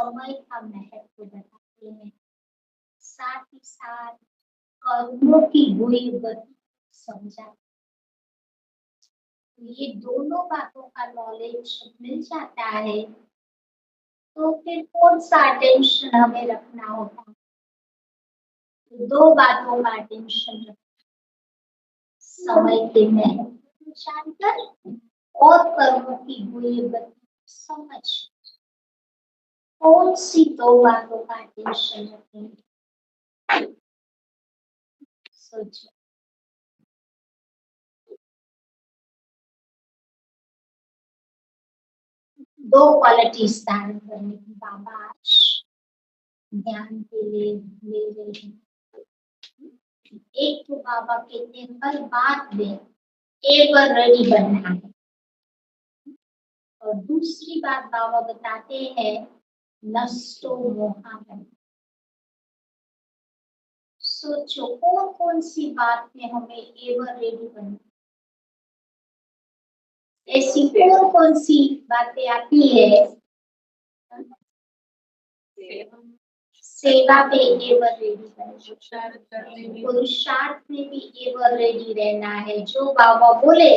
समय का महत्व बताते हैं, साथ ही साथ कर्मों की बुरी गति समझा। ये दोनों बातों का नॉलेज मिल जाता है, तो फिर कौन सा अटेंशन हमें रखना होता है? तो दो बातों का अटेंशन रखना, समय के महत्व को जानकर और कर्मों की बुरी गति समझ। कौन सी दो बातों का अटेंशन रखेंगे? सोचिए। दो क्वालिटीज धारण करने की बाबा आज ध्यान के लिए ले रहे हैं। एक तो बाबा कहते हैं हर बात में एवर रेडी बनना है, और दूसरी बात बाबा बताते हैं नष्टो मोहा बनना। सोचो कौन कौन सी बात में हमें एवर रेडी बनना, ऐसी कौन कौन सी बातें आती है? सेवा पे एवर रेडी रहना, पुरुषार्थ में भी एवर रेडी रहना है। जो बाबा बोले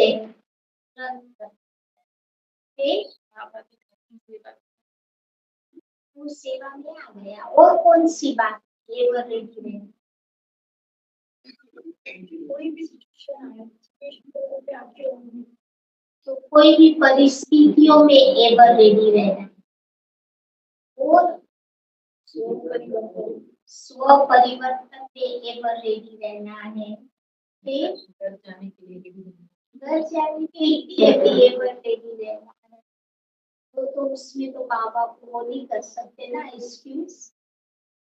वो सेवा में आ गया। और कौन सी बात एवर रेडी रहना? कोई भी सिचुएशन आए तो कोई भी परिस्थितियों में एवर रेडी रहना। और स्व परिवर्तन पे एवर रेडी रहना है। फिर घर जाने के लिए भी एवर रेडी रहना है। तो उसमें तो बाबा को वो नहीं कर सकते ना एक्सक्यूज।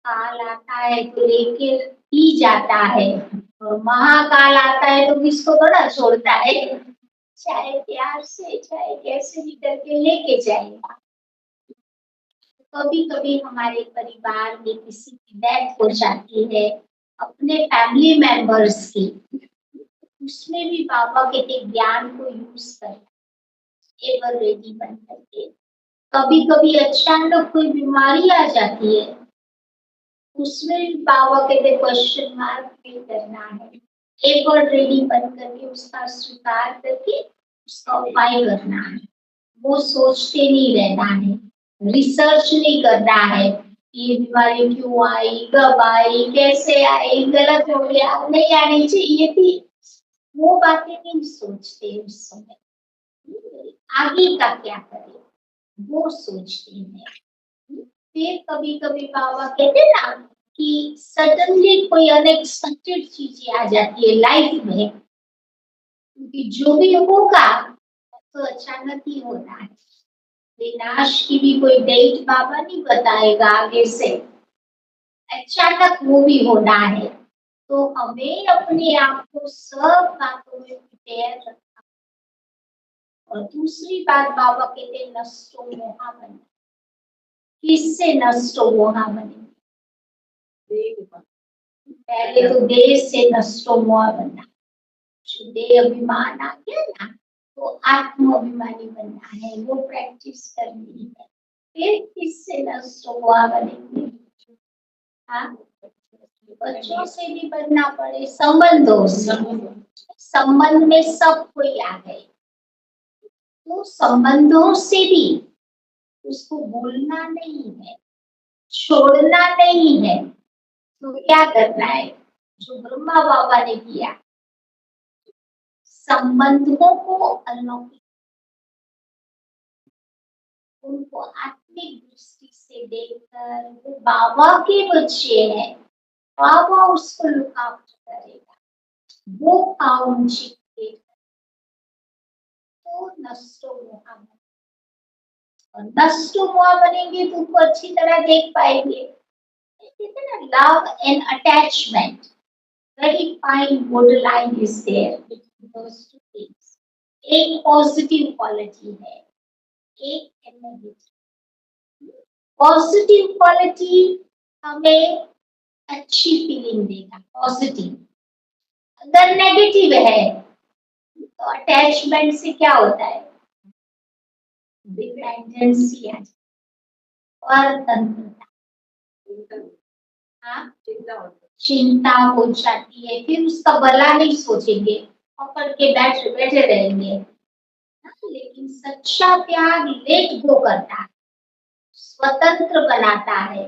काल आता है तो लेके ही जाता है, और महाकाल आता है तो किसको बड़ा छोड़ता है, चाहे प्यार से चाहे कैसे भी करके लेके जाएगा। कभी कभी हमारे परिवार में किसी की डेथ हो जाती है, अपने फैमिली मेंबर्स की, उसमें भी बाबा के ज्ञान को यूज कर एवर रेडी बन करके। कभी कभी अचानक कोई बीमारी आ जाती है, उसमें भी बाबा कहते क्वेश्चन मार्क फील करना है, एवर रेडी बन करके उसका स्वीकार करके उसका उपाय करना है। वो सोचते नहीं रहना है, रिसर्च नहीं करना है, ये बीमारी क्यों आई, कब आई, कैसे आई, गलत हो गया, नहीं आनी चाहिए थी, वो बातें नहीं सोचते उस समय। आगे का क्या करे वो सोचते हैं। फिर कभी कभी बाबा कहते ना कि सडनली कोई अनएक्सपेक्टेड चीजें आ जाती है लाइफ में, क्योंकि जो भी होगा तो अचानक ही होना है। विनाश की भी कोई डेट बाबा नहीं बताएगा आगे से, अचानक वो भी होना है। तो हमें अपने आप को सब बातों में प्रिपेयर रखना। और दूसरी बात बाबा कहते हैं नष्टो मोहा बनना। किससे नष्टो मोहा बने? पहले तो देह से नष्टो मोहा बनना। जो देह अभिमान आ गया ना, तो आत्म अभिमानी बनना है, वो प्रैक्टिस करनी है। फिर किससे नष्टो मोहा बनेंगे? हाँ, बच्चों से भी बनना पड़े, संबंधों से। संबंध में सब कोई आ गए, तो संबंधों से भी उसको भूलना नहीं है, छोड़ना नहीं है। तो क्या करना है जो ब्रह्मा बाबा ने किया, संबंधों को अलौकिक, उनको आत्मिक दृष्टि से देखकर वो बाबा के बच्चे हैं, बाबा उसको लुक आफ्टर करेगा, वो काम तो नष्टो मोहा। और नष्टो मोहा बनेंगे तो उनको अच्छी तरह देख पाएंगे। कहते हैं ना love and attachment, very fine borderline is there between those two things. एक पॉजिटिव क्वालिटी है, एक नेगेटिव। पॉजिटिव क्वालिटी हमें अच्छी फीलिंग देगा, पॉजिटिव। अगर नेगेटिव है तो अटैचमेंट से क्या होता है, डिपेंडेंसी आ जाती है। परतंत्रता। हाँ, चिंता हो जाती है, फिर उसका भला नहीं सोचेंगे, पकड़ के बैठ बैठे रहेंगे। हाँ, लेकिन सच्चा प्यार लेट गो करता है, स्वतंत्र बनाता है,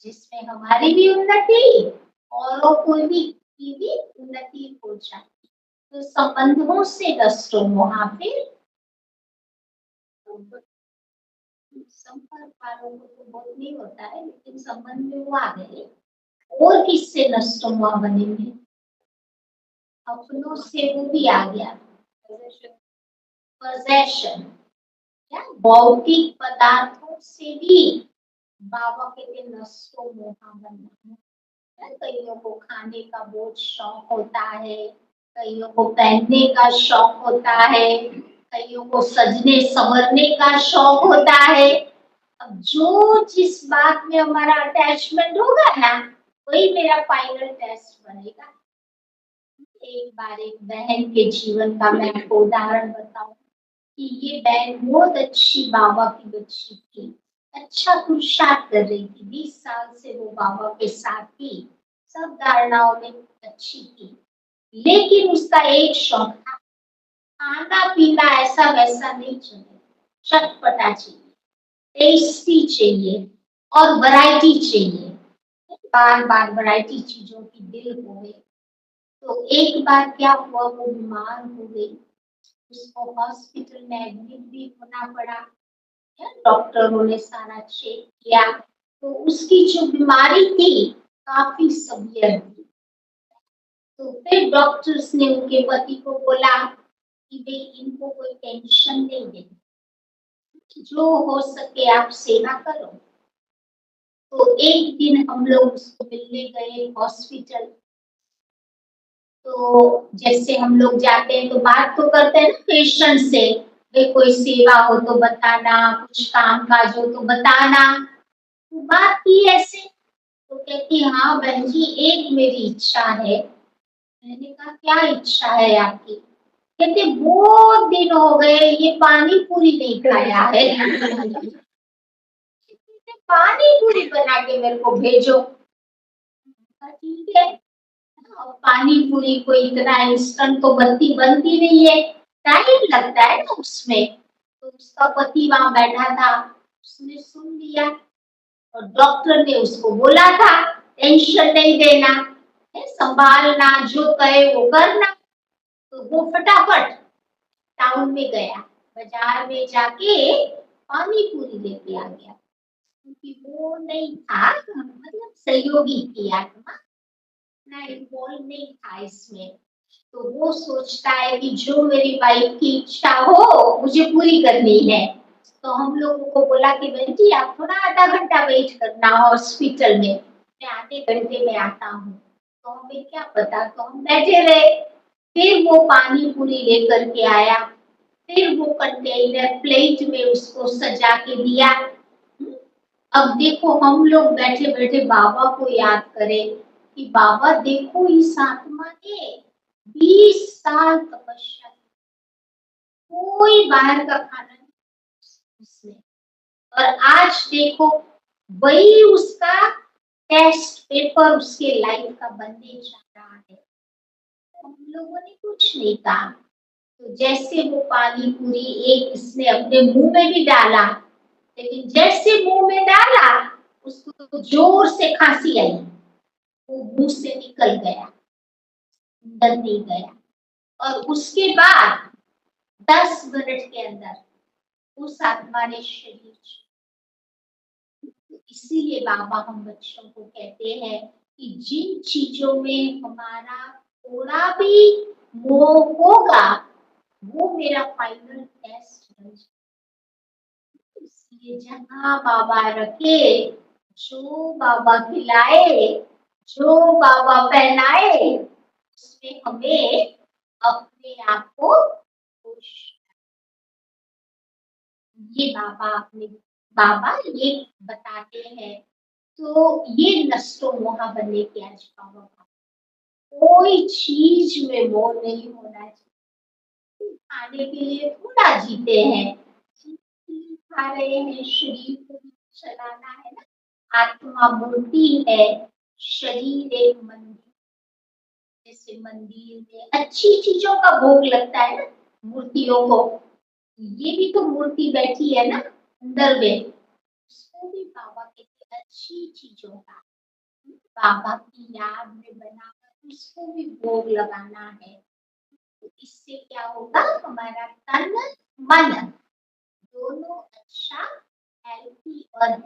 जिसमें हमारी भी उन्नति औरों को भी की भी उन्नति हो जाती है। तो संबंधों से नष्ट वहां पे संपर्क वालों को तो बहुत नहीं होता है, लेकिन संबंध में वो आ गए। और किससे नष्ट हुआ बनेंगे? अपनों से वो भी आ गया। पोजेशन, क्या भौतिक पदार्थों से भी बाबा कहते नष्टो मोहा बनना है। कईयों को खाने का बहुत शौक होता है, कईयों को पहनने का शौक होता है, कईयों को सजने संवरने का शौक होता है। अब जो जिस बात में हमारा अटैचमेंट होगा ना, वही मेरा फाइनल टेस्ट बनेगा। एक बार एक बहन के जीवन का मैं आपको उदाहरण बताऊं कि ये बहन बहुत अच्छी बाबा की बच्ची थी, अच्छा पुरुषार्थ कर रही थी, 20 साल से वो बाबा के साथ थी, सब धारणाओं में अच्छी थी, लेकिन उसका एक शौक था, खाना पीना ऐसा वैसा नहीं चाहिए, चटपटा चाहिए, टेस्टी चाहिए और वैरायटी चाहिए, बार बार वैरायटी चीजों की दिल हो गई। तो एक बार क्या हुआ, वो बीमार हो गई, उसको हॉस्पिटल में एडमिट भी होना पड़ा। डॉक्टरों ने सारा चेक किया, तो उसकी जो बीमारी थी काफी सीवियर थी। तो फिर डॉक्टर्स ने उनके पति को बोला कि भाई इनको कोई टेंशन नहीं देनी, जो हो सके आप सेवा करो। तो एक दिन हम लोग उसको मिलने गए हॉस्पिटल। तो जैसे हम लोग जाते हैं तो बात तो करते हैं ना पेशेंट से, भाई कोई सेवा हो तो बताना, कुछ काम काज हो तो बताना। तो बात की ऐसे, तो कहती हाँ बहन जी, एक मेरी इच्छा है। मैंने कहा क्या इच्छा है आपकी? कहते बहुत दिन हो गए ये पानी पूरी नहीं खाया है। पानी पूरी बना के मेरे को भेजो। ठीक है, और पानी पूरी कोई इतना इंस्टेंट तो बनती नहीं है, टाइम लगता है ना उसमें। तो उसका पति वहां बैठा था, उसने सुन लिया और डॉक्टर ने उसको बोला था टेंशन नहीं देना है, संभालना, जो कहे वो करना। तो वो फटाफट टाउन में गया, बाजार में जाके पानी पूरी लेके आ गया, क्योंकि वो नहीं था, मतलब सहयोगी थी आत्मा, ना इन्वॉल्व नहीं था इसमें। तो वो सोचता है कि जो मेरी वाइफ की इच्छा हो मुझे पूरी करनी है। तो हम लोगों को बोला कि बहन जी आप थोड़ा आधा घंटा वेट करना हॉस्पिटल में, मैं आधे घंटे में आता हूँ। तो हमें क्या पता, तो हम बैठे रहे। फिर वो पानी पूरी लेकर के आया, फिर वो कंटेनर प्लेट में उसको सजा के दिया। अब देखो हम लोग बैठे बैठे बाबा को याद करें कि बाबा देखो इस आत्मा ने 20 साल तपस्या की, कोई बाहर का खाना नहीं उसने, और आज देखो वही उसका टेस्ट पेपर उसके लाइफ का बनने जा रहा है। हम लोगों ने कुछ नहीं कहा। तो जैसे वो पानी पूरी एक इसने अपने मुंह में भी डाला, लेकिन जैसे मुंह में डाला उसको तो जोर से खांसी आई, वो मुंह से निकल गया, अंदर नहीं गया। और उसके बाद 10 मिनट के अंदर उस आत्मा ने शरीर छोड़ा। इसीलिए बाबा हम बच्चों को कहते हैं कि जिन चीजों में हमारा थोड़ा भी मोह होगा वो मेरा फाइनल टेस्ट बन जाएगा। इसलिए जहाँ बाबा रखे, जो बाबा खिलाए, जो बाबा पहनाए, उसमें हमें अपने आप को खुश, ये बाबा ये बताते हैं। तो ये नष्टो मोह बनने के आज बाबा का कोई चीज में मोह नहीं होना चाहिए। खाने के लिए थोड़ा जीते हैं, खा रहे हैं, शरीर को चलाना है ना, आत्मा मूर्ति है, शरीर एक मंदिर, जैसे मंदिर में अच्छी चीजों का भोग लगता है ना मूर्तियों को, ये भी तो मूर्ति बैठी है ना अंदर में, उसको भी बाबा कहते हैं अच्छी चीजों का, बाबा की याद में बनाकर उसको भी भोग लगाना है। तो इससे क्या होगा, हमारा तन मन दोनों अच्छा, हेल्थी और